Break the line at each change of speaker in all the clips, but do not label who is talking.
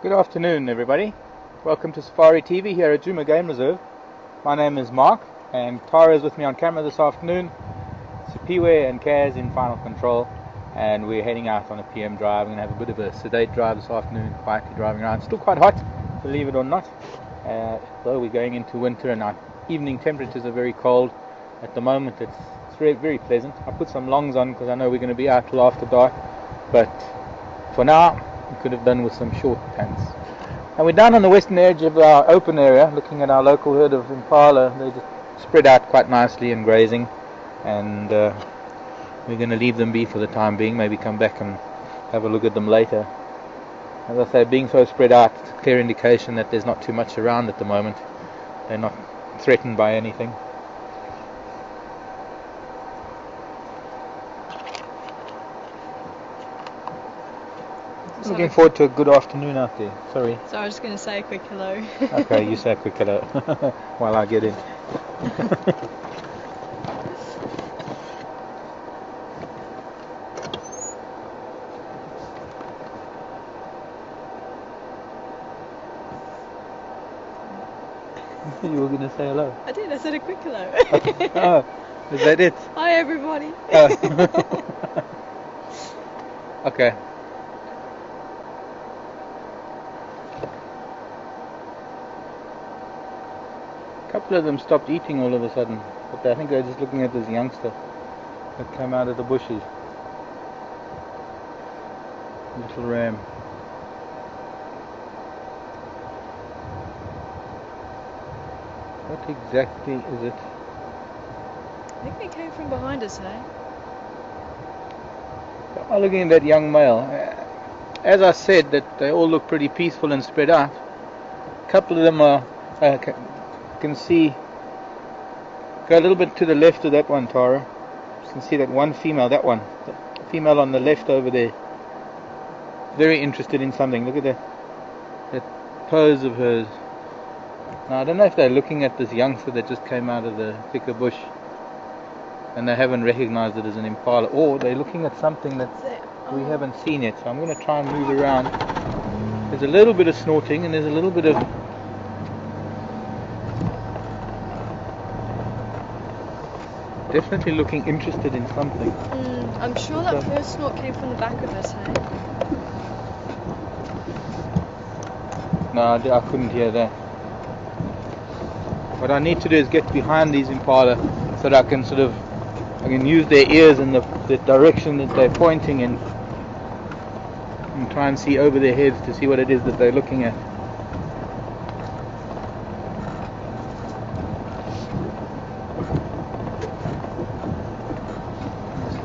Good afternoon, everybody. Welcome to Safari TV here at Djuma Game Reserve. My name is Mark, and Tara is with me on camera this afternoon. Sipiwe and Kaz in final control, and we're heading out on a PM drive. We're going to have a bit of a sedate drive this afternoon, quietly driving around. Still quite hot, believe it or not, though we're going into winter and our evening temperatures are very cold. At the moment it's very, very pleasant. I put some longs on because I know we're going to be out till after dark, but for now we could have done with some short pants. And we're down on the western edge of our open area, looking at our local herd of impala. They just spread out quite nicely and grazing, and we're going to leave them be for the time being, maybe come back and have a look at them later. As I say, being so spread out, it's a clear indication that there's not too much around at the moment. They're not threatened by anything. Looking forward to a good afternoon out there. Sorry.
So I was just going to say a quick hello.
Okay, you say a quick hello while I get in. You were going to say hello.
I did, I said a quick hello.
Oh, is that it?
Hi everybody.
Okay. A couple of them stopped eating all of a sudden, but I think they're just looking at this youngster that came out of the bushes. Little ram. What exactly is it?
I think they came from behind us, eh?
I'm looking at that young male. As I said, that they all look pretty peaceful and spread out. A couple of them are can see, go a little bit to the left of that one, Tara. You can see that one female, the female on the left over there, very interested in something. Look at that pose of hers. Now I don't know if they're looking at this youngster that just came out of the thicker bush and they haven't recognized it as an impala, or they're looking at something that we haven't seen yet. So I'm going to try and move around. There's a little bit of snorting and there's a little bit of definitely looking interested in something.
I'm sure that first snort came from the back of us, hey?
No, I couldn't hear that. What I need to do is get behind these impala so that I can use their ears in the direction that they're pointing in, and try and see over their heads to see what it is that they're looking at.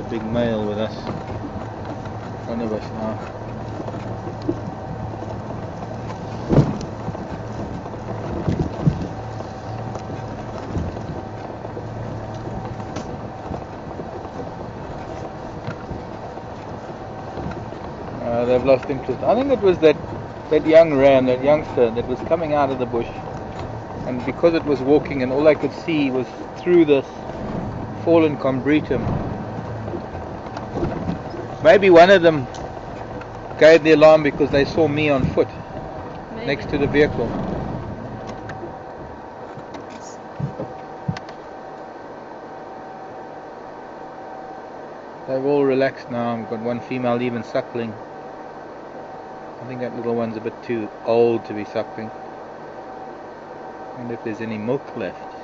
Big male with us, one of us now. They've lost interest. I think it was that young ram, that youngster that was coming out of the bush, and because it was walking and all I could see was through this fallen combretum. Maybe one of them gave the alarm because they saw me on foot.
Maybe.
Next to the vehicle. They've all relaxed now. I've got one female even suckling. I think that little one's a bit too old to be suckling. I wonder if there's any milk left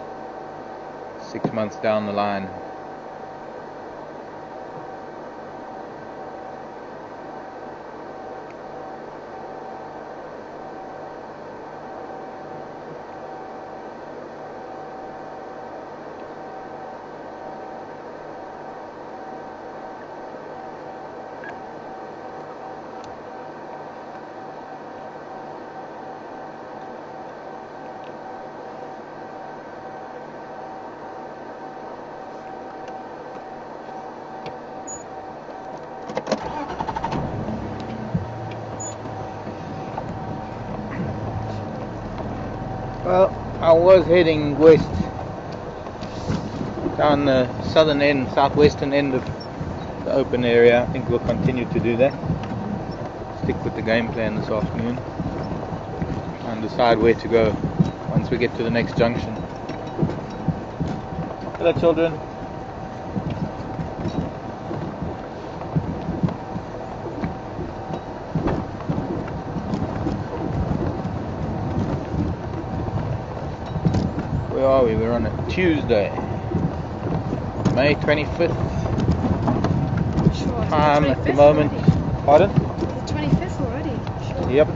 6 months down the line. Well, I was heading west down the southern end, southwestern end of the open area. I think we'll continue to do that. Stick with the game plan this afternoon. and decide where to go once we get to the next junction. Hello children. Where are we? We're on a Tuesday, May 25th.
Sure,
Time at the
25th
moment.
already.
Pardon?
The 25th already. Sure.
Yep.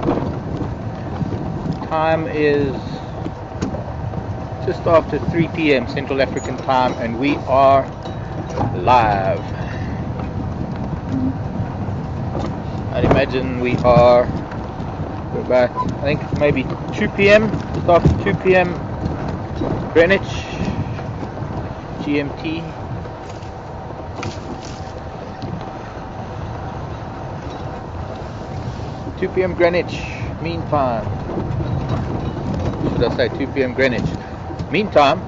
Time is just after 3 p.m. Central African time, and we are live. I'd imagine we are about, I think maybe 2 p.m. just after 2 p.m. Greenwich GMT. Two p.m. Greenwich Mean Time. Should I say 2 p.m. Greenwich Mean Time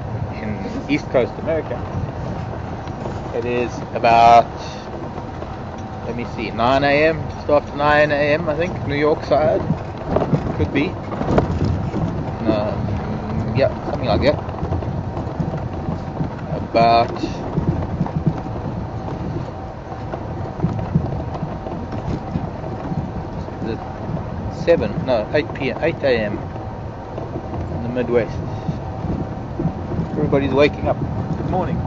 in East Coast America? It is about, let me see, 9 a.m. just after 9 a.m. I think, New York side. Could be. Yeah, something like that. About the 8 a.m. in the Midwest. Everybody's waking up. Good morning.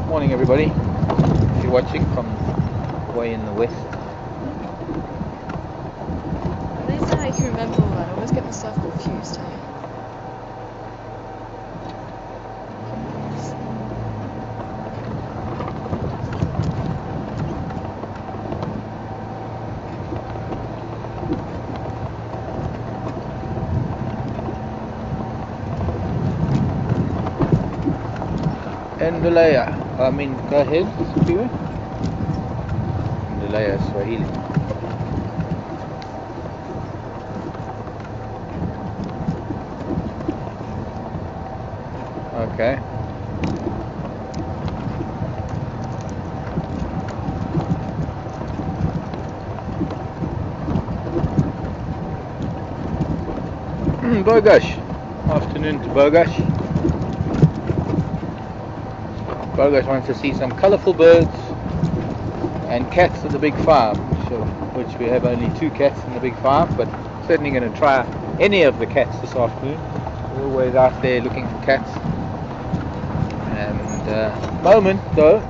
Morning, everybody. If you're watching from way in the west.
I don't know how you can remember all that. I always get myself confused.
Ndalaya. Go ahead, Spiwe. Ndalaya Swahili. Okay. Bogash. Afternoon to Bogash. Bogash wants to see some colourful birds and cats at the big farm, which we have only 2 cats in the big farm, but certainly going to try any of the cats this afternoon. We're always out there looking for cats. And moment though,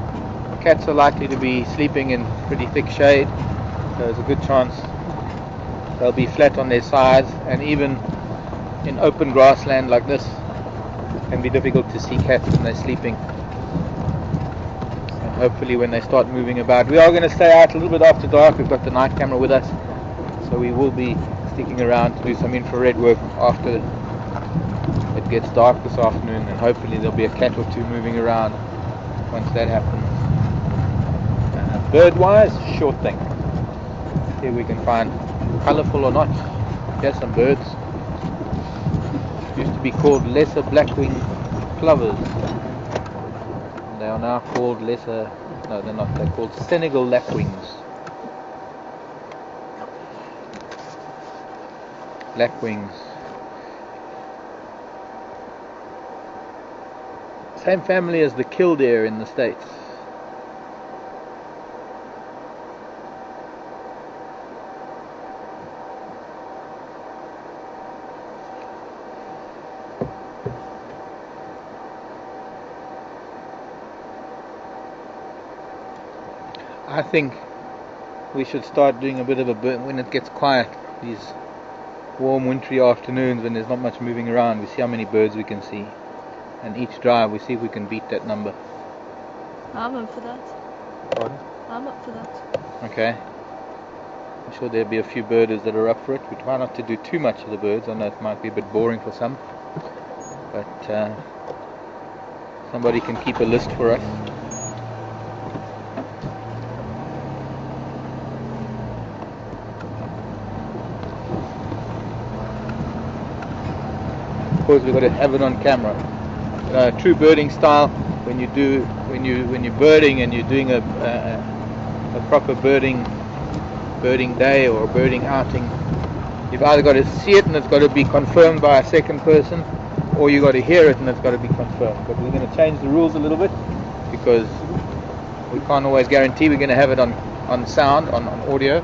cats are likely to be sleeping in pretty thick shade, so there's a good chance they'll be flat on their sides, and even in open grassland like this it can be difficult to see cats when they're sleeping. Hopefully when they start moving about. We are going to stay out a little bit after dark. We've got the night camera with us, so we will be sticking around to do some infrared work after it gets dark this afternoon, and hopefully there'll be a cat or 2 moving around once that happens. Bird wise, sure thing. See if we can find colourful or not. Here's some birds. Used to be called lesser black-winged plovers. They are now called lesser, no they're not, they're called Senegal lapwings. Lapwings. Same family as the killdeer in the States. I think we should start doing a bit of a bird when it gets quiet, these warm wintry afternoons when there's not much moving around. We see how many birds we can see, and each drive we see if we can beat that number.
I'm up for that.
Pardon?
I'm up for that.
Okay. I'm sure there'll be a few birders that are up for it. We try not to do too much of the birds. I know it might be a bit boring for some, but somebody can keep a list for us. Of course, we've got to have it on camera. True birding style. When you're birding and you're doing a proper birding day or a birding outing, You've either got to see it and it's got to be confirmed by a second person, or you've got to hear it and it's got to be confirmed. But we're going to change the rules a little bit because we can't always guarantee we're going to have it on sound, on audio.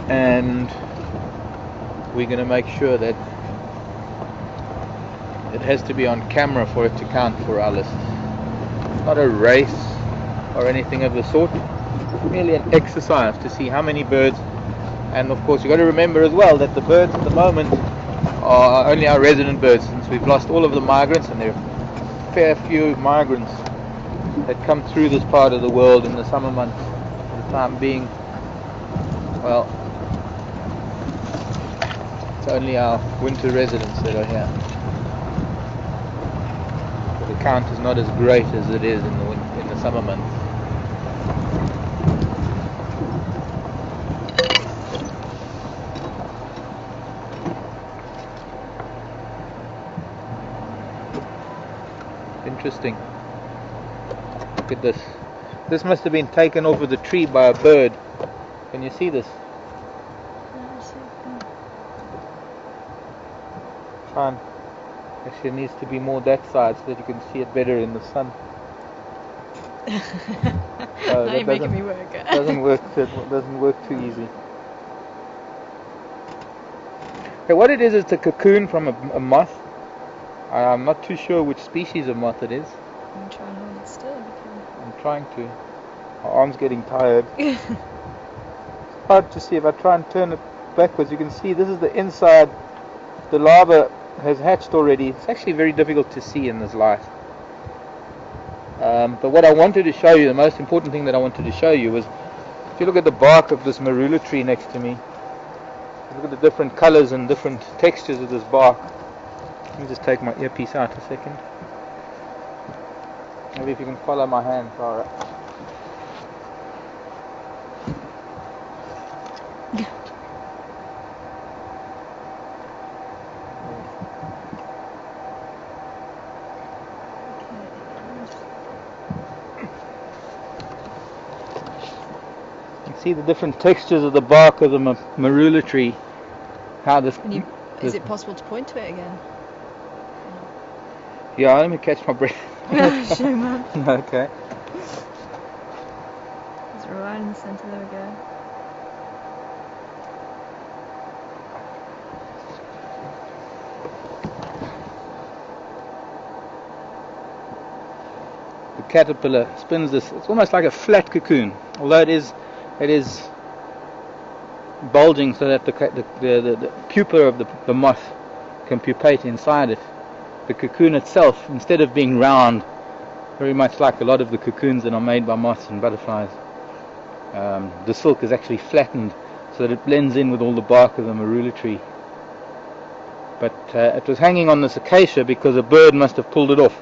And we're going to make sure that it has to be on camera for it to count for our list. It's not a race or anything of the sort, merely an exercise to see how many birds. And of course you've got to remember as well that the birds at the moment are only our resident birds, since we've lost all of the migrants, and there are fair few migrants that come through this part of the world in the summer months. For the time being, well, it's only our winter residents that are here. But the count is not as great as it is in the summer months. Interesting. Look at this. This must have been taken off of the tree by a bird. Can you see this? Try and actually, it needs to be more that side so that you can see it better in the sun.
Now you're making me work.
Doesn't work too easy. Okay, what it is, it's a cocoon from a moth. I'm not too sure which species of moth it is.
I'm trying to hold it still.
I'm trying to. My arm's getting tired. It's hard to see. If I try and turn it backwards, you can see this is the inside. The larva has hatched already. It's actually very difficult to see in this light. But what I wanted to show you, the most important thing that I wanted to show you was, if you look at the bark of this marula tree next to me, look at the different colors and different textures of this bark. Let me just take my earpiece out a second. Maybe if you can follow my hand, Clara. You can see the different textures of the bark of the marula tree. How this.
Is it possible to point to it again?
Yeah, let me catch my breath.
Show man.
Okay.
It's right in the centre, there we go.
The caterpillar spins this, it's almost like a flat cocoon, although it is bulging so that the pupa of the moth can pupate inside it. The cocoon itself, instead of being round, very much like a lot of the cocoons that are made by moths and butterflies, the silk is actually flattened so that it blends in with all the bark of the marula tree. But it was hanging on this acacia because a bird must have pulled it off.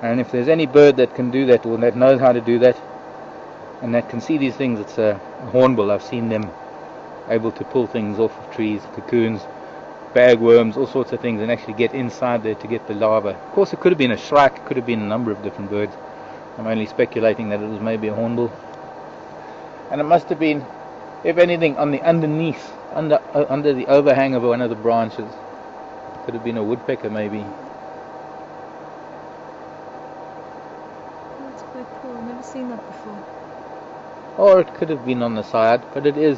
And if there's any bird that can do that, or that knows how to do that, and that can see these things, it's a hornbill. I've seen them able to pull things off of trees, cocoons, bagworms, all sorts of things, and actually get inside there to get the larva. Of course, it could have been a shrike, it could have been a number of different birds. I'm only speculating that it was maybe a hornbill. And it must have been, if anything, on the underneath, under the overhang of one of the branches. Could have been a woodpecker, maybe.
That's quite cool. I've never seen that before.
Or it could have been on the side, but it is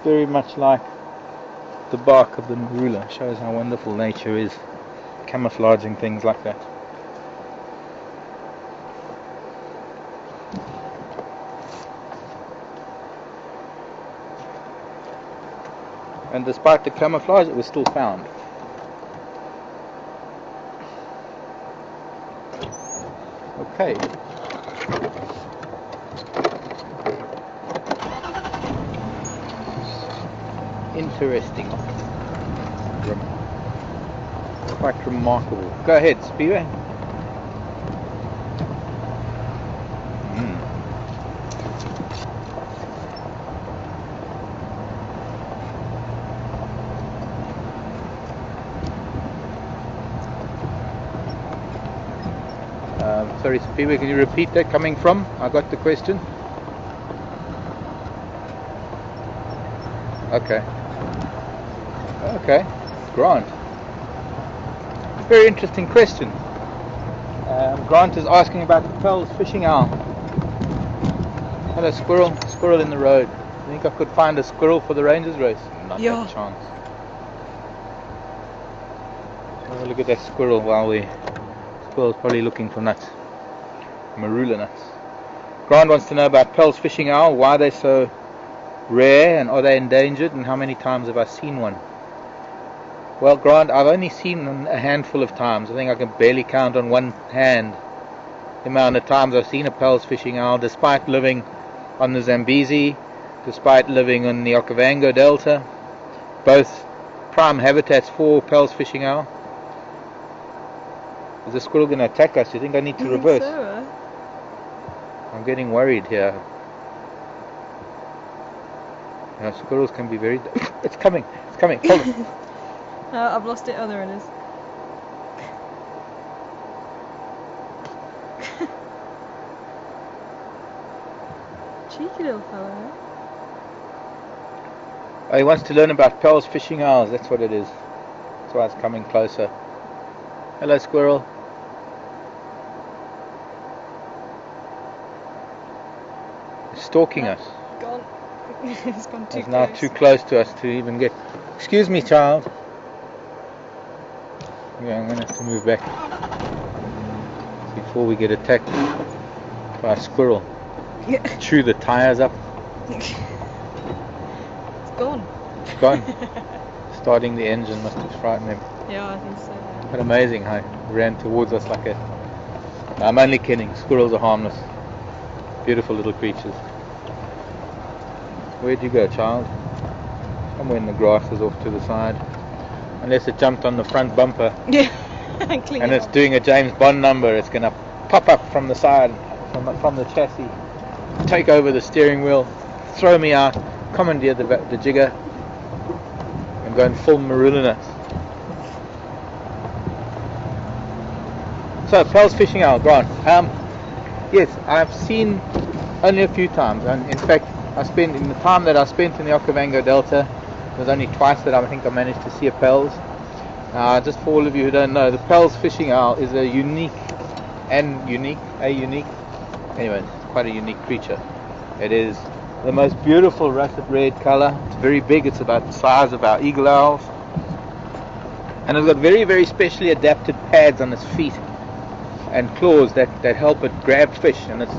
very much like the bark of the marula. Shows how wonderful nature is, camouflaging things like that. And despite the camouflage, it was still found. Okay. Interesting. Quite remarkable. Go ahead, Speedway. Sorry, Speedway, can you repeat that? Coming from? I got the question. Okay. Okay. Grant. Very interesting question. Grant is asking about the Pell's fishing owl. Hello, squirrel. Squirrel in the road. You think I could find a squirrel for the Rangers race? Not
Yeah.
a chance. Have a look at that squirrel while squirrel's probably looking for nuts. Marula nuts. Grant wants to know about Pell's fishing owl, why they're so rare and are they endangered, and how many times have I seen one? Well, Grant, I've only seen them a handful of times. I think I can barely count on one hand the amount of times I've seen a Pell's fishing owl, despite living on the Zambezi, despite living in the Okavango Delta, both prime habitats for Pell's fishing owl. Is the squirrel going to attack us? Do you think I need to reverse?
So,
I'm getting worried here. You know, squirrels can be very... It's coming! It's coming! Hold it!
I've lost it. Oh, there it is. Cheeky little fellow, eh?
Oh, he wants to learn about Pell's fishing owls. That's what it is. That's why it's coming closer. Hello, squirrel. He's stalking us.
Gone. It's gone too
It's
close.
now too close to us to even get... Excuse me, child. Yeah, I'm going to have to move back before we get attacked by a squirrel.
Yeah.
Chew the tires up.
It's gone.
It's gone. Starting the engine must have frightened him.
Yeah, I think so.
But amazing how he ran towards us like a... No, I'm only kidding. Squirrels are harmless. Beautiful little creatures. Where'd you go, child? Somewhere in the grasses off to the side. Unless it jumped on the front bumper.
Yeah.
And it's doing a James Bond number. It's going to pop up from the side, from the chassis, take over the steering wheel, throw me out, commandeer the jigger, and go and film Marula nuts. So, Pell's fishing owl, Grant. Yes, I've seen only a few times, and in fact, in the time that I spent in the Okavango Delta, it was only twice that I think I managed to see a Pell's. Just for all of you who don't know, the Pell's fishing owl is a unique, anyway, it's quite a unique creature. It is the most beautiful russet red color. It's very big. It's about the size of our eagle owls, and it's got very, very specially adapted pads on its feet and claws that help it grab fish, and it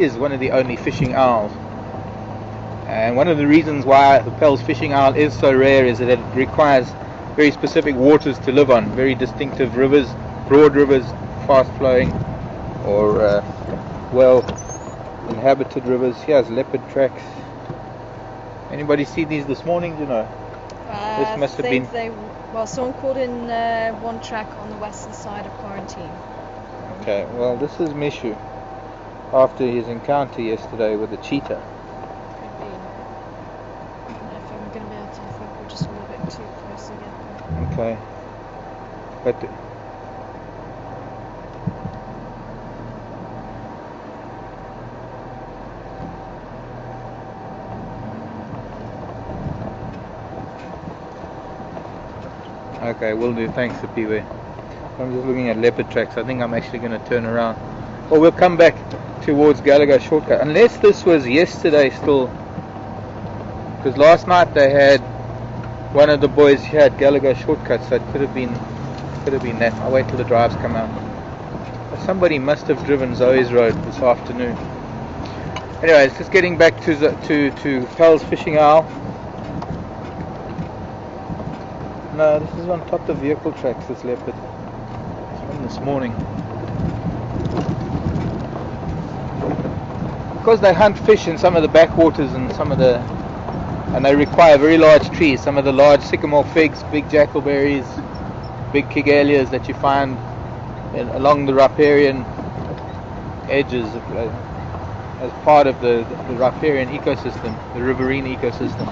is one of the only fishing owls. And one of the reasons why the Pell's fishing owl is so rare is that it requires very specific waters to live on, very distinctive rivers, broad rivers, fast flowing, or well inhabited rivers. Here's leopard tracks. Anybody see these this morning? Do you know? This must have been...
someone called in one track on the western side of quarantine.
Okay, well, this is Mishu after his encounter yesterday with the cheetah.
Could be. I don't know if I'm going to be able to, I think we're just a little bit too close again.
Okay. But okay, will do. Thanks, Sapiwe. I'm just looking at leopard tracks. I think I'm actually going to turn around. Well, we'll come back towards Gallagher Shortcut. Unless this was yesterday still. Because last night they had... One of the boys here at Gallagher Shortcut, so it could have been that. I'll wait till the drives come out. But somebody must have driven Zoe's Road this afternoon. Anyways, just getting back to Pell's fishing owl. No, this is on top of vehicle tracks, this leopard. It's from this morning. Because they hunt fish in some of the backwaters and and they require very large trees, some of the large sycamore figs, big jackalberries, big kigalias that you find along the riparian edges as part of the riparian ecosystem, the riverine ecosystem.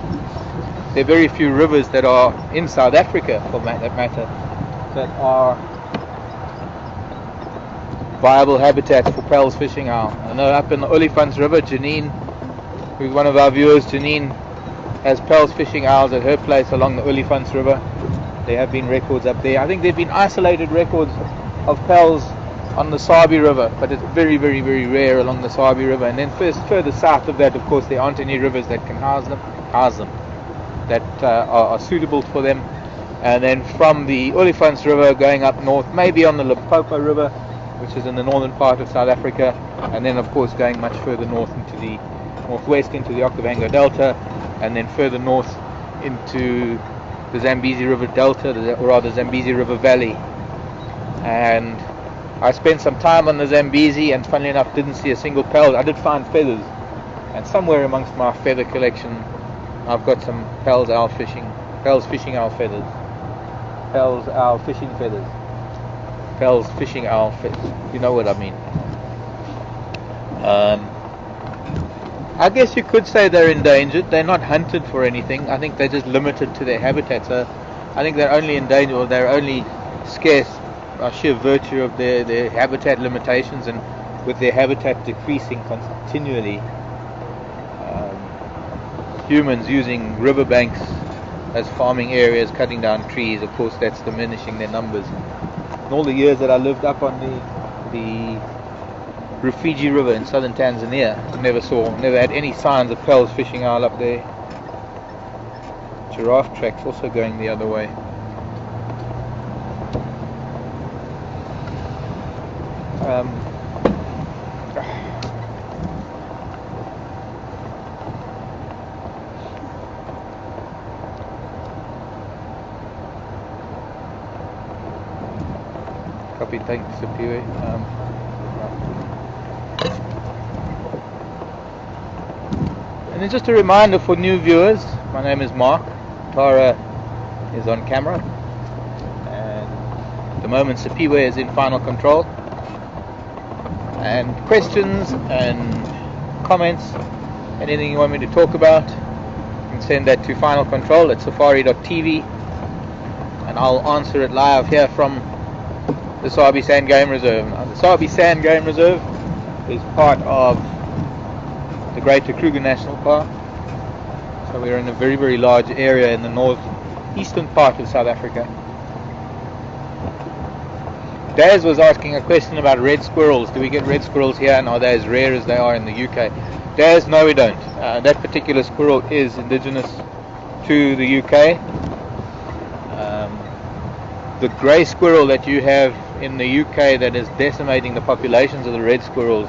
There are very few rivers that are in South Africa, for that matter, that are viable habitats for Pell's fishing owl. I know up in the Olifants River, Janine, who's one of our viewers, Janine has Pels fishing owls at her place along the Olifants River. There have been records up there. I think there have been isolated records of Pels on the Sabi River, but it's very, very, very rare along the Sabi River. And then further south of that, of course, there aren't any rivers that can house them, that are suitable for them. And then from the Olifants River going up north, maybe on the Limpopo River, which is in the northern part of South Africa, and then of course going much further north into the northwest into the Okavango Delta, and then further north into the Zambezi River Delta, or rather Zambezi River Valley. And I spent some time on the Zambezi, and funnily enough didn't see a single Pels. I did find feathers, and somewhere amongst my feather collection I've got some Pels fishing owl feathers. Pels owl fishing feathers. Pels fishing owl feathers. You know what I mean. I guess you could say they're endangered. They're not hunted for anything. I think they're just limited to their habitat. So I think they're only endangered, or they're only scarce by sheer virtue of their habitat limitations, and with their habitat decreasing continually. Humans using riverbanks as farming areas, cutting down trees, of course that's diminishing their numbers. In all the years that I lived up on the Rufiji River in southern Tanzania, never had any signs of Pels fishing owl up there. Giraffe tracks also going the other way. Copy, thanks, Sapiwe. And then just a reminder for new viewers, my name is Mark. Tara is on camera, and at the moment Sapiwe is in final control. And questions and comments, anything you want me to talk about, you can send that to final control at safari.tv, and I'll answer it live here from the Sabi Sand Game Reserve. Now, the Sabi Sand Game Reserve is part of the Greater Kruger National Park, so we're in a very, very large area in the northeastern part of South Africa. Daz was asking a question about red squirrels. Do we get red squirrels here, and are they as rare as they are in the UK? Daz, no we don't. That particular squirrel is indigenous to the UK. The grey squirrel that you have in the UK that is decimating the populations of the red squirrels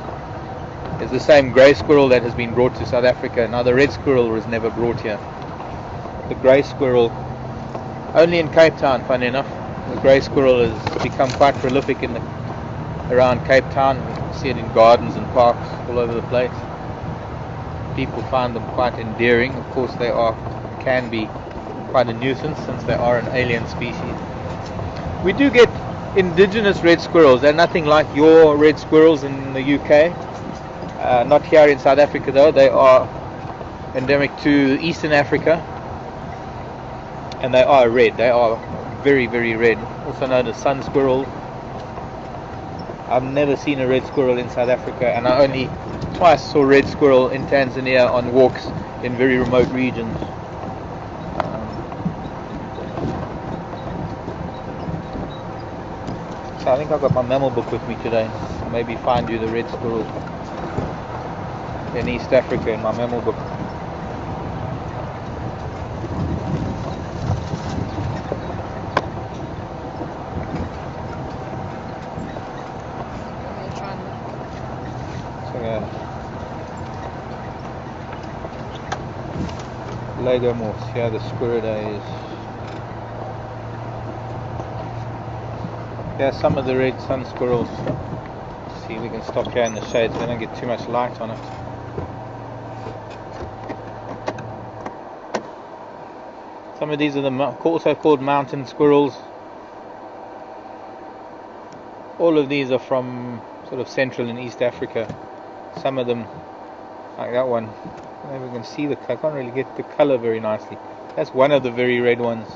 is the same grey squirrel that has been brought to South Africa. Now the red squirrel was never brought here. The grey squirrel, only in Cape Town, funny enough. The grey squirrel has become quite prolific around Cape Town. You can see it in gardens and parks all over the place. People find them quite endearing. Of course they can be quite a nuisance since they are an alien species. We do get indigenous red squirrels. They're nothing like your red squirrels in the UK. Not here in South Africa though. They are endemic to Eastern Africa, and they are red. They are very, very red, also known as sun squirrels. I've never seen a red squirrel in South Africa, and I only twice saw red squirrel in Tanzania on walks in very remote regions. So I think I've got my mammal book with me today. I'll maybe find you the red squirrel in East Africa in my mammal book. Lagomorphs, yeah, the squirridae. Yeah, some of the red sun squirrels. See if we can stop here in the shade so we don't get too much light on it. Some of these are also called mountain squirrels. All of these are from sort of Central and East Africa. Some of them, like that one, maybe we can see I can't really get the colour very nicely. That's one of the very red ones.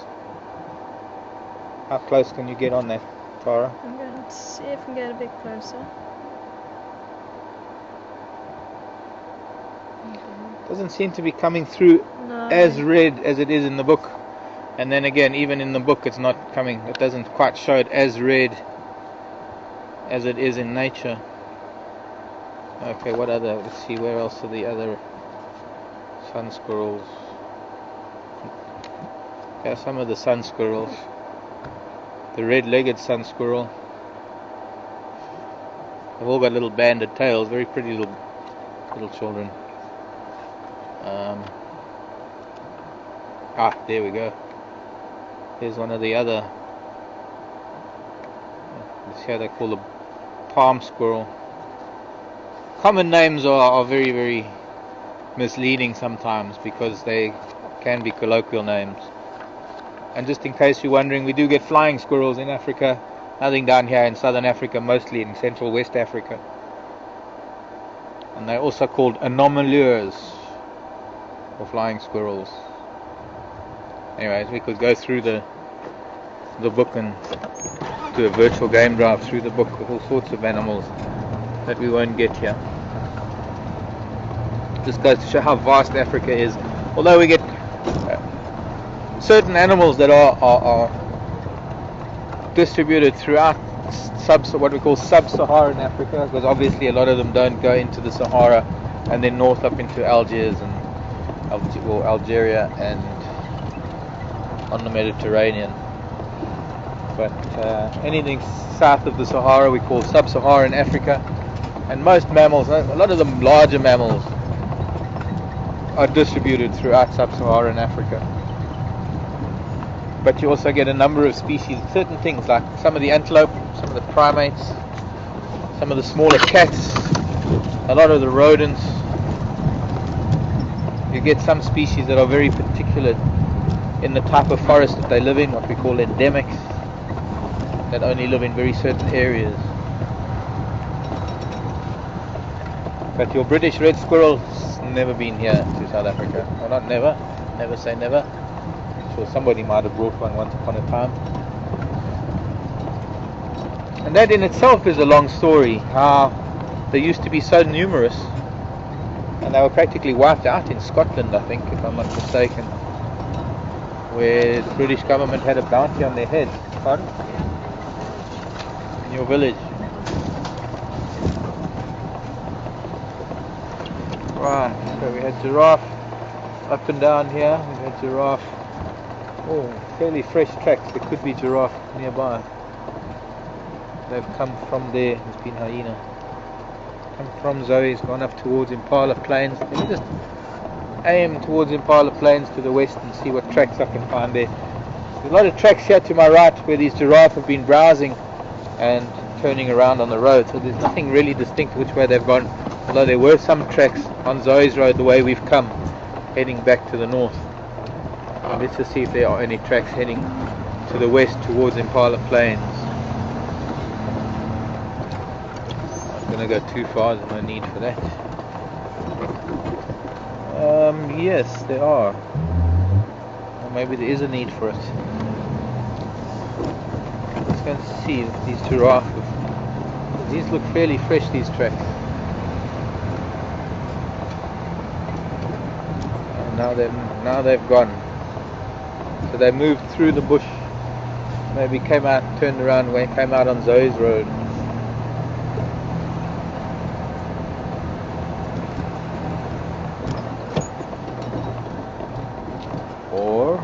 How close can you get on that, Tara?
I'm going to see if I can get a bit closer.
Doesn't seem to be coming through.
No,
as red as it is in the book. And then again, even in the book, it's not coming. It doesn't quite show it as red as it is in nature. Okay, what other? Let's see, where else are the other sun squirrels? Yeah, some of the sun squirrels. The red-legged sun squirrel. They've all got little banded tails. Very pretty little children. There we go. Here's one of the other. Let's see how they call the palm squirrel. Common names are very, very misleading sometimes because they can be colloquial names. And just in case you're wondering, we do get flying squirrels in Africa. Nothing down here in southern Africa, mostly in central West Africa. And they're also called anomalures, or flying squirrels. Anyways, we could go through the book and do a virtual game drive through the book with all sorts of animals that we won't get here. Just goes to show how vast Africa is. Although we get certain animals that are distributed throughout what we call sub-Saharan Africa, because obviously a lot of them don't go into the Sahara and then north up into Algiers and Algeria and on the Mediterranean. But anything south of the Sahara we call sub-Saharan Africa, and most mammals, a lot of the larger mammals, are distributed throughout sub-Saharan Africa. But you also get a number of species, certain things like some of the antelope, some of the primates, some of the smaller cats, a lot of the rodents. You get some species that are very particular in the type of forest that they live in, what we call endemics, that only live in very certain areas. But your British red squirrel's never been here to South Africa. Well, not never, never say never. So somebody might have brought one once upon a time. And that in itself is a long story, how they used to be so numerous and they were practically wiped out in Scotland, I think, if I'm not mistaken, where the British government had a bounty on their heads. Pardon? In your village. Right, so we had giraffe up and down here, we had giraffe. Oh, fairly fresh tracks. There could be giraffe nearby. They've come from there. There's been hyena. Come from Zoe's, gone up towards Impala Plains. Let me just aim towards Impala Plains to the west and see what tracks I can find there. There's a lot of tracks here to my right where these giraffe have been browsing and turning around on the road. So there's nothing really distinct which way they've gone. Although there were some tracks on Zoe's road the way we've come, heading back to the north. Let's just see if there are any tracks heading to the west towards Impala Plains. I'm going to go too far, there's no need for that. Yes, there are. Or maybe there is a need for it. Let's go and see if these giraffe. These look fairly fresh, these tracks. And now they've gone. So they moved through the bush, maybe came out, turned around, came out on Zoe's road. Or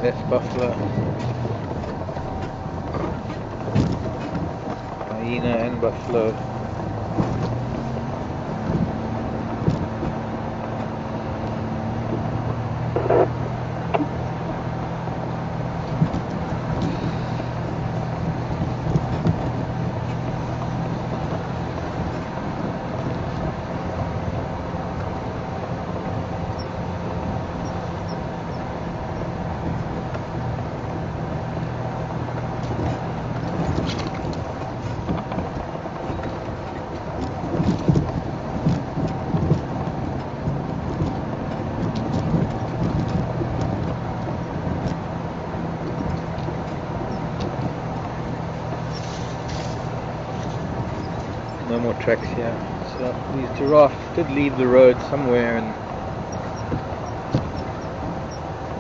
that's buffalo, hyena and buffalo. No more tracks here. So these giraffes did leave the road somewhere and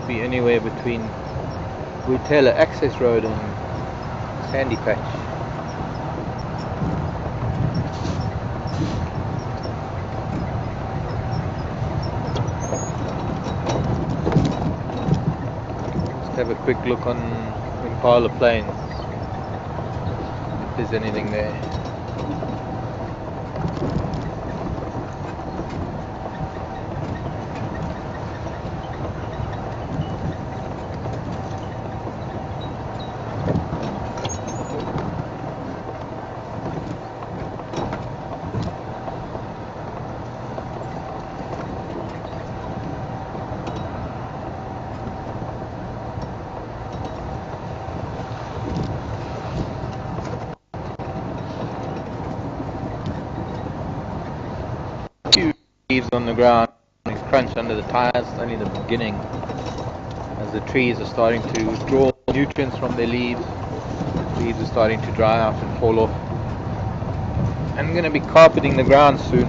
be anywhere between Taylor Access Road and Sandy Patch. Just have a quick look on Impala Plains, if there's anything there. Leaves on the ground, it's crunch under the tires. It's only the beginning, as the trees are starting to withdraw nutrients from their leaves. Leaves are starting to dry out and fall off. I'm going to be carpeting the ground soon.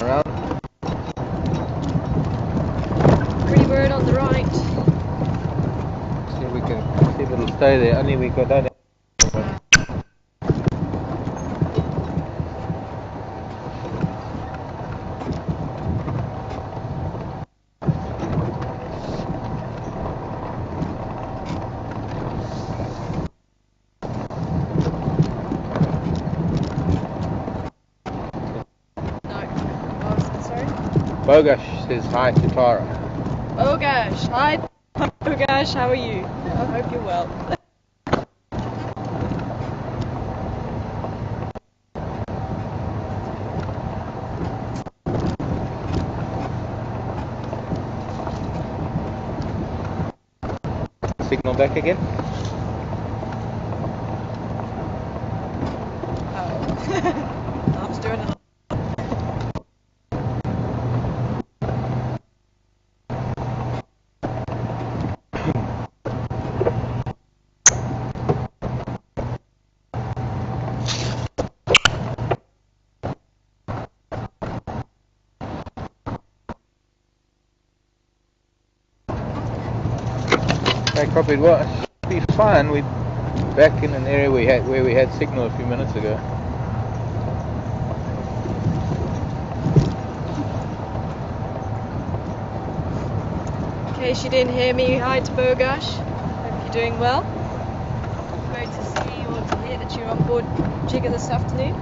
Around.
Pretty bird on the right.
See if we can see if it'll stay there. Only we got that. Bogash says hi to Tara.
Bogash, hi. Bogash, how are you? I hope you're well.
Signal back again.
Oh. I'm doing it.
Okay, copied. Well, it should be fine. We're back in an area where we had signal a few minutes ago.
In case you didn't hear me, hi to Bogash. Hope you're doing well. Great to see or to hear that you're on board Jigger this afternoon.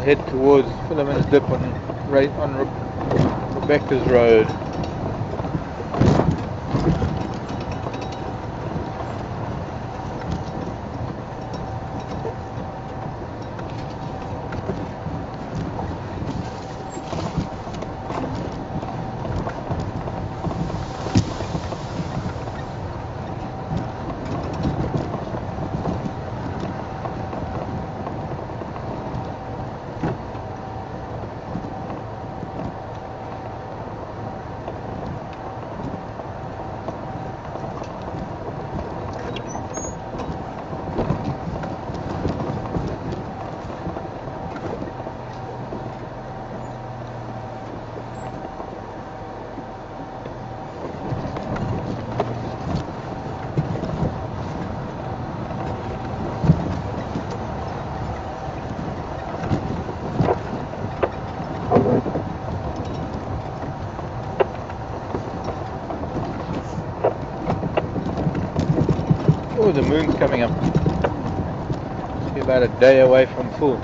We'll head towards Philomen's Dip on Rebecca's Road. Oh, the moon's coming up. Must be about a day away from full.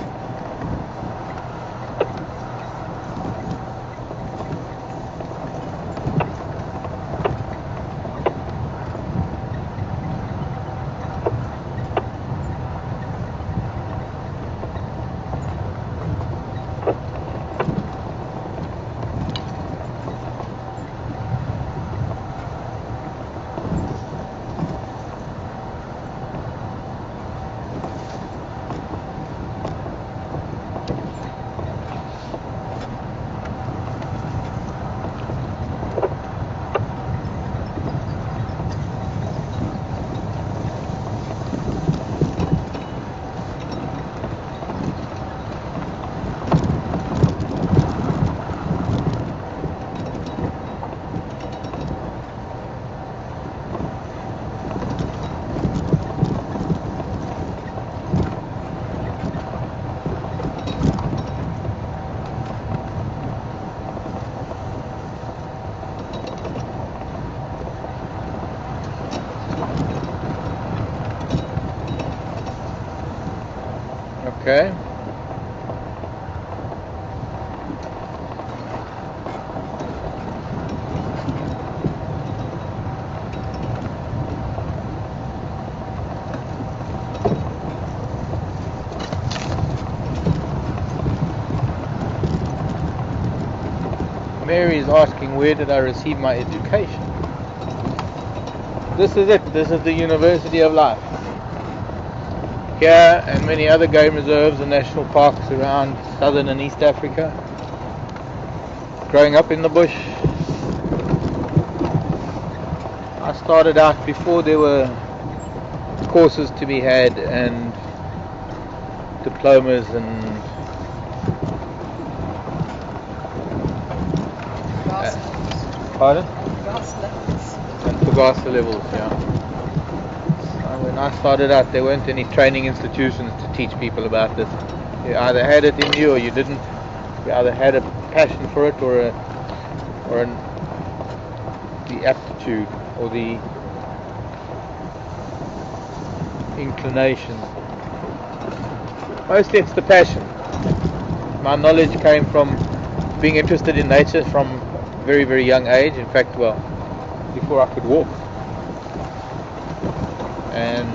Okay. Mary is asking, where did I receive my education? This is it. This is the University of Life. Here and many other game reserves and national parks around southern and East Africa. Growing up in the bush, I started out before there were courses to be had and diplomas and pardon? And Pagasa levels, yeah. When I started out, there weren't any training institutions to teach people about this. You either had it in you or you didn't. You either had a passion for it or the aptitude or the inclination. Mostly it's the passion. My knowledge came from being interested in nature from a very, very young age. In fact, well, before I could walk. And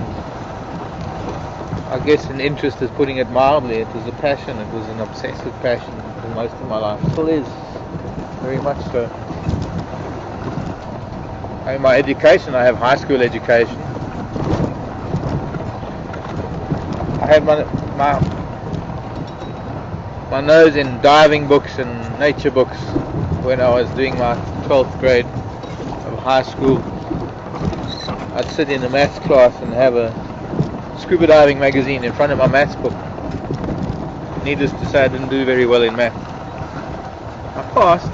I guess an interest is putting it mildly. It was a passion. It was an obsessive passion for most of my life. Still is, very much so. In my education, I have high school education. I had my nose in diving books and nature books when I was doing my 12th grade of high school. I'd sit in a maths class and have a scuba diving magazine in front of my maths book. Needless to say, I didn't do very well in math. I passed.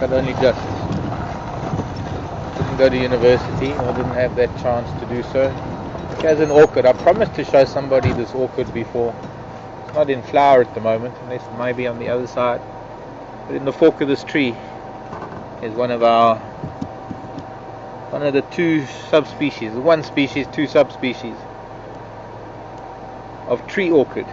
But only just. Didn't go to university, I didn't have that chance to do so. As an orchid, I promised to show somebody this orchid before. It's not in flower at the moment, unless it may be on the other side. But in the fork of this tree is one of our One of the two subspecies, one species, two subspecies of tree orchid.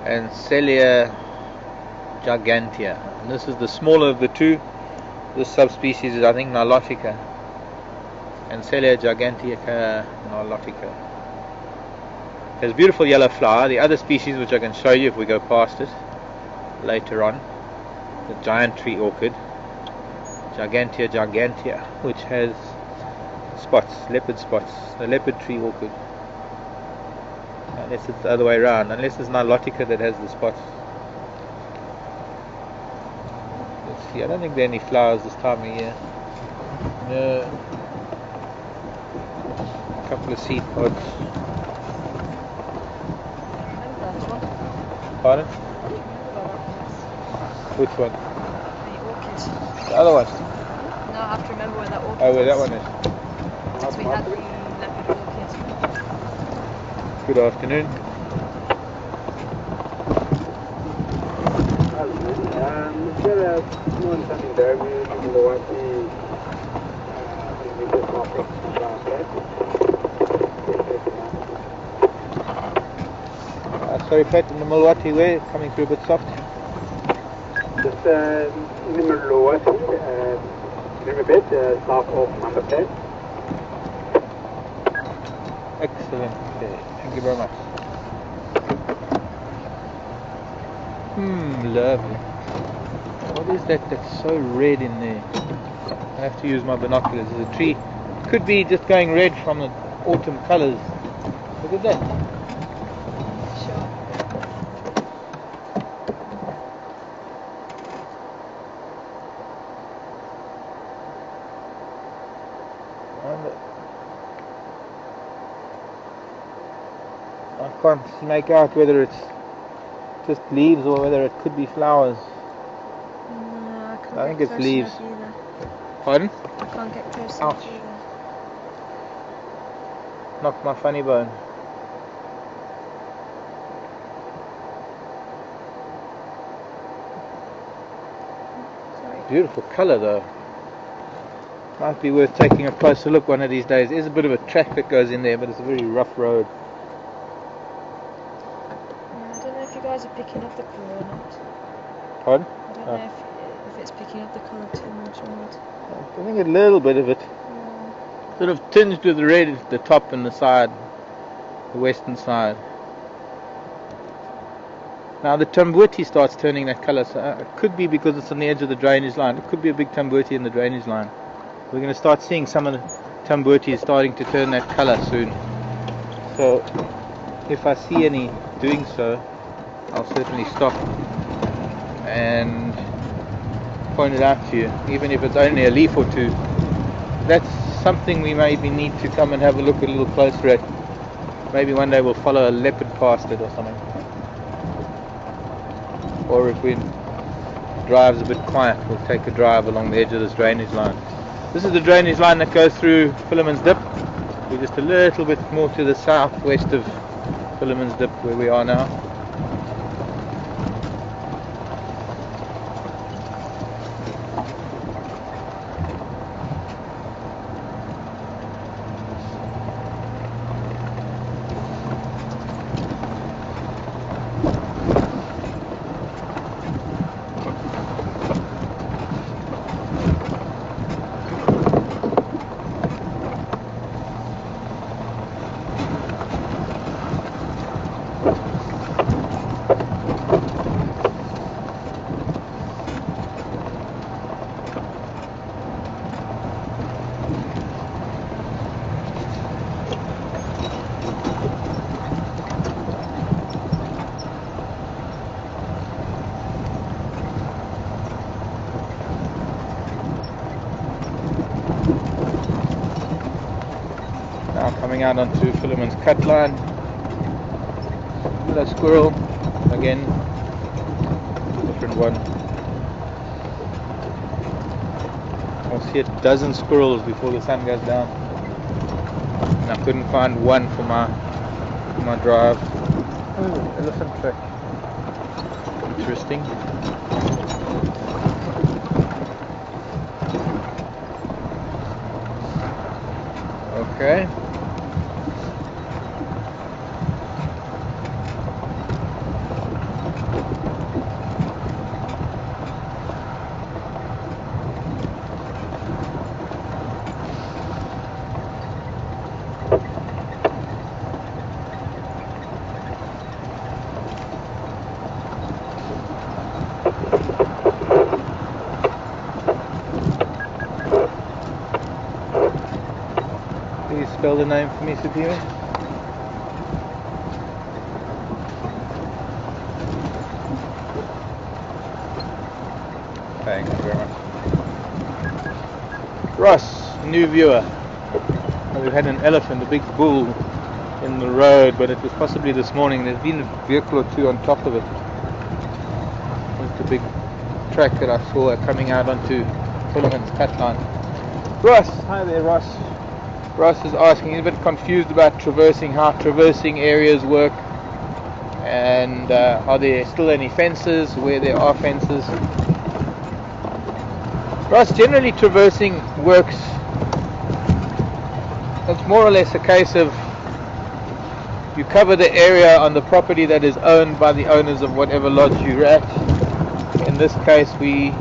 And Celia gigantea. And this is the smaller of the two. This subspecies is, I think, nilotica. And Celia gigantea nilotica. Has a beautiful yellow flower. The other species, which I can show you if we go past it later on, the giant tree orchid, Gigantea gigantea, which has spots, leopard spots, the leopard tree orchid. Unless it's the other way around, unless it's nilotica that has the spots. Let's see, I don't think there are any flowers this time of year. No. A couple of seed pods. Pardon? Which one?
The orchid.
The other one?
No, I have to remember where that orchid
Oh, where
was.
that one is.
Because we had the leopard orchid.
Good afternoon.
There are something there. We will want the
Sorry, Pat, in the Milwaukee way, coming through a bit soft.
Just Nimmerloati, a little bit south of number 10.
Excellent. Okay. Thank you very much. Lovely. What is that that's so red in there? I have to use my binoculars. There's a tree. Could be just going red from the autumn colours. Look at that.
Sure.
I can't make out whether it's just leaves or whether it could be flowers.
No, I can't
I think
get
it's
close
leaves.
enough either.
Pardon?
I can't get close
Ouch.
enough either.
Knocked my funny bone.
Sorry.
Beautiful colour though. Might be worth taking a closer look one of these days. There's a bit of a track that goes in there, but it's a very rough road.
Yeah, I don't know if you guys are picking up the colour or not.
Pardon?
I don't know if it's picking up the colour too much or not.
I think a little bit of it.
Yeah.
Sort of tinged with red at the top and the side, the western side. Now the tambuti starts turning that colour, so it could be because it's on the edge of the drainage line. It could be a big tambuti in the drainage line. We're going to start seeing some of the tambutis starting to turn that colour soon. So if I see any doing so, I'll certainly stop and point it out to you, even if it's only a leaf or two. That's something we maybe need to come and have a look a little closer at. Maybe one day we'll follow a leopard past it or something. Or if we drive's a bit quiet, we'll take a drive along the edge of this drainage line. This is the drainage line that goes through Philemon's Dip. We're just a little bit more to the southwest of Philemon's Dip where we are now. Now coming out onto Philemon's cut line. Little squirrel, again, different one. I'll see a dozen squirrels before the sun goes down. and I couldn't find one for my drive. Oh, elephant track. Interesting. Okay. Please spell the name for me, Superior. Thank you very much. Ross, new viewer. Well, we had an elephant, a big bull, in the road, but it was possibly this morning. There's been a vehicle or two on top of it. It's a big track that I saw coming out onto Fullerman's cut line. Ross, hi there, Ross. Ross is asking, he's a bit confused about how traversing areas work, and are there still any fences where there are fences. Ross, generally traversing works, it's more or less a case of you cover the area on the property that is owned by the owners of whatever lodge you're at. In this case, we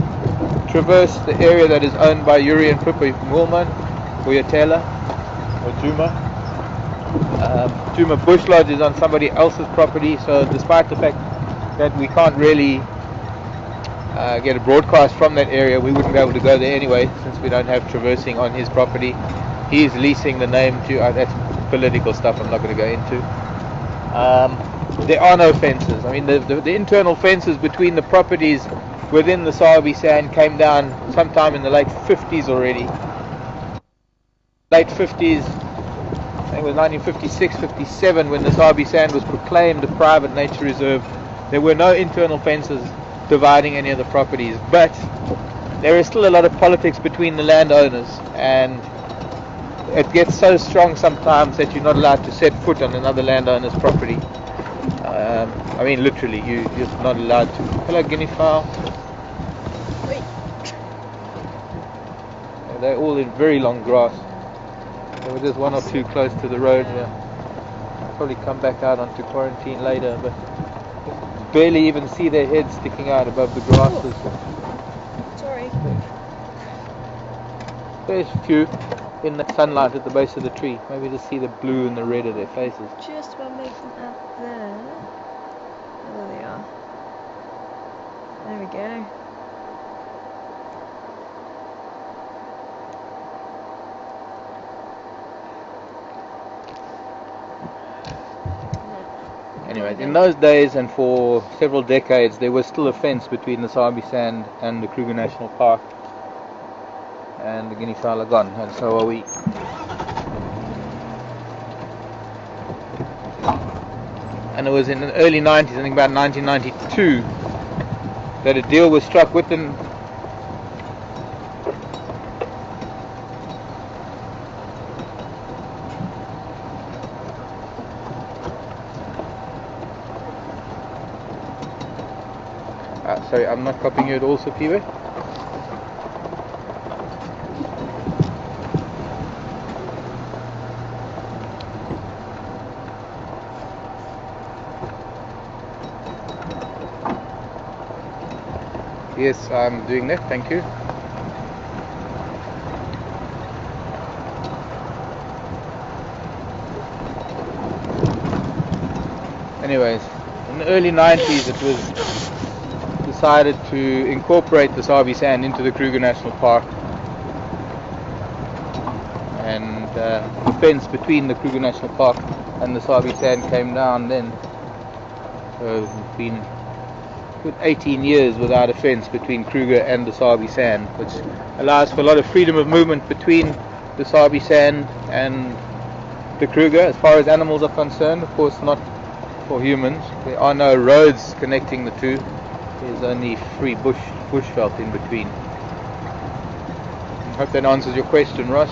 traverse the area that is owned by Yuri and Pippa Moolman, or Yatela, or Juma. Juma Bush Lodge is on somebody else's property, so despite the fact that we can't really get a broadcast from that area, we wouldn't be able to go there anyway, since we don't have traversing on his property. He's leasing the name to, that's political stuff I'm not going to go into. There are no fences. I mean, the internal fences between the properties within the Sabi Sand came down sometime in the late 50s already. Late 50s, I think it was 1956, 57, when the Sabi Sand was proclaimed a private nature reserve. There were no internal fences dividing any of the properties, but there is still a lot of politics between the landowners, and it gets so strong sometimes that you're not allowed to set foot on another landowner's property. I mean, literally, you're just not allowed to. Hello, guinea fowl.
Wait.
They're all in very long grass. There were just one or two close to the road here. I'll probably come back out onto quarantine later, but barely even see their heads sticking out above the grasses.
Sorry.
There's a few in the sunlight at the base of the tree. Maybe to see the blue and the red of their faces.
Just about make them out there. Oh, there they are. There we go.
Anyways, in those days and for several decades, there was still a fence between the Sabi Sand and the Kruger National Park, and the guinea fowl are gone, and so are we. And it was in the early 90s, I think about 1992, that a deal was struck with them. Sorry, I'm not copying you at all, Sophia. Yes, I'm doing that, thank you. Anyways, in the early 90s it was decided to incorporate the Sabi Sand into the Kruger National Park, and the fence between the Kruger National Park and the Sabi Sand came down then. So it's been a good 18 years without a fence between Kruger and the Sabi Sand, which allows for a lot of freedom of movement between the Sabi Sand and the Kruger as far as animals are concerned. Of course not for humans. There are no roads connecting the two. There's only free bushveld in between. I hope that answers your question, Ross.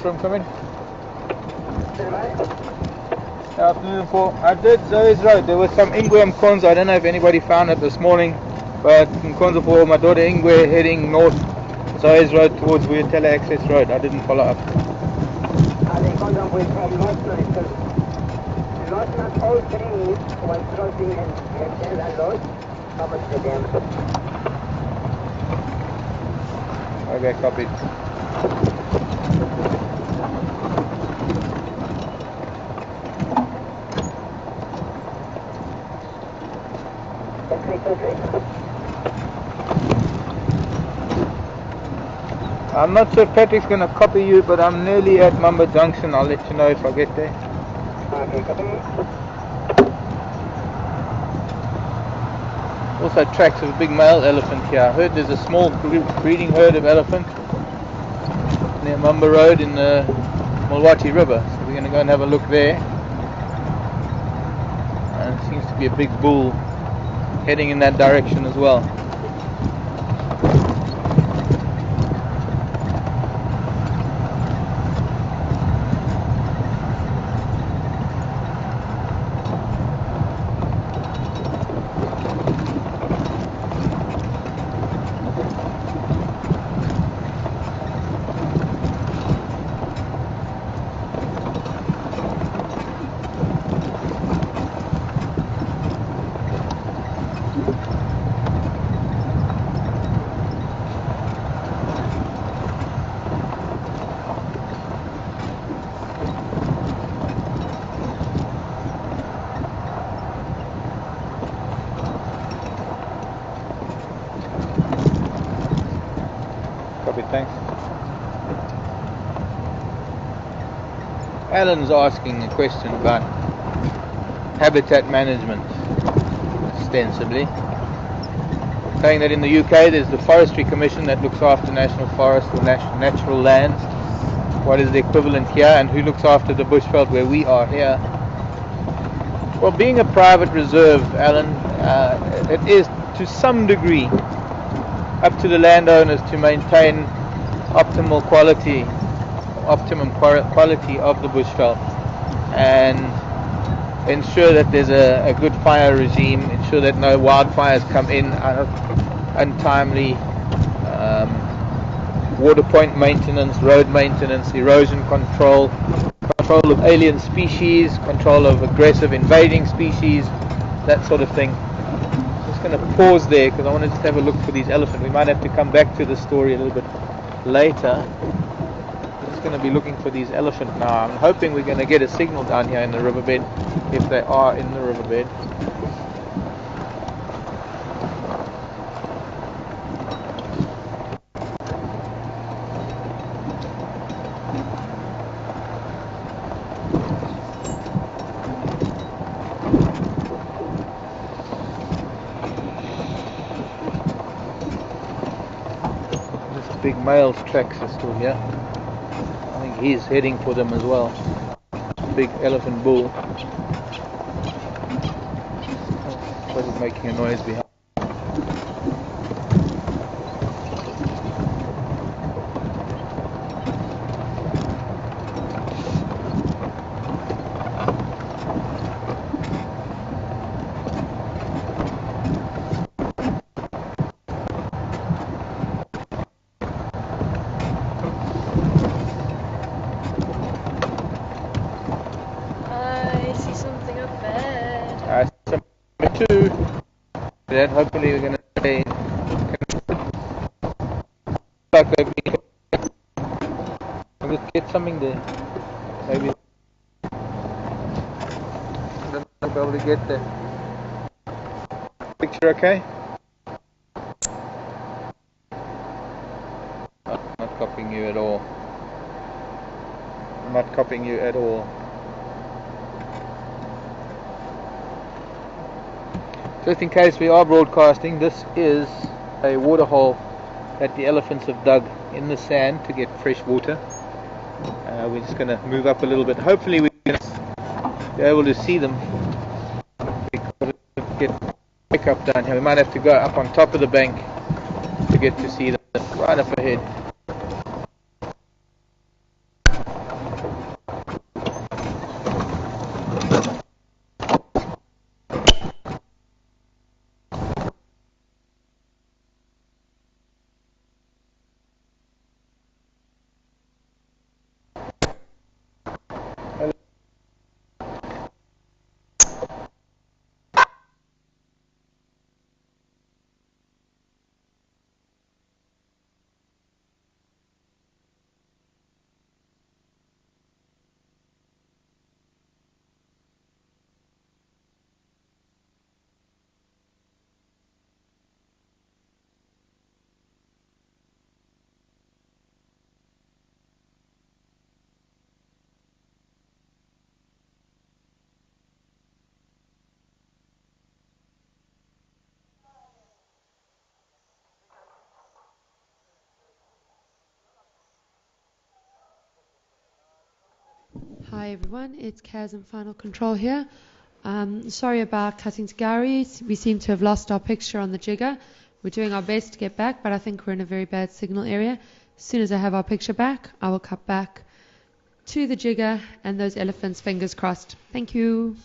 From coming. Afternoon, Paul. I did Zoe's Road. There was some Ingwe Mkonzo. I don't know if anybody found it this morning, but Mkonzo for my daughter Ingwe heading north Zoe's Road towards Wiyatela Access Road. I didn't follow up. Okay, copied. I'm not sure if Patrick's going to copy you, but I'm nearly at Mamba Junction. I'll let you know if I get there. Also tracks of a big male elephant here. I heard there's a small breeding herd of elephant near Mamba Road in the Mulwati River. So we're going to go and have a look there. And it seems to be a big bull heading in that direction as well. Thanks. Alan's asking a question about habitat management, ostensibly, saying that in the UK there's the Forestry Commission that looks after national forests or natural lands. What is the equivalent here, and who looks after the bushveld where we are here? Well, being a private reserve, Alan, it is to some degree up to the landowners to maintain optimum quality of the bushveld and ensure that there's a good fire regime, ensure that no wildfires come in untimely, water point maintenance, road maintenance, erosion control, control of alien species, control of aggressive invading species, that sort of thing. I'm just going to pause there because I want to just have a look for these elephants. We might have to come back to the story a little bit later. I'm just going to be looking for these elephants now. I'm hoping we're going to get a signal down here in the riverbed, if they are in the riverbed. Big male's tracks are still here. I think he's heading for them as well. Big elephant bull. What is making a noise behind? Then hopefully we're going to stay. I'll just get something there. Maybe I'll be able to get the picture okay. I'm not copying you at all. I'm not copying you at all. Just in case we are broadcasting, this is a water hole that the elephants have dug in the sand to get fresh water. We're just going to move up a little bit. Hopefully we can be able to see them, because we get back up down here. We might have to go up on top of the bank to get to see them right up ahead.
Hi everyone, it's Kaz in Final Control here. Sorry about cutting to Gary. We seem to have lost our picture on the jigger. We're doing our best to get back, but I think we're in a very bad signal area. As soon as I have our picture back, I will cut back to the jigger and those elephants, fingers crossed. Thank you.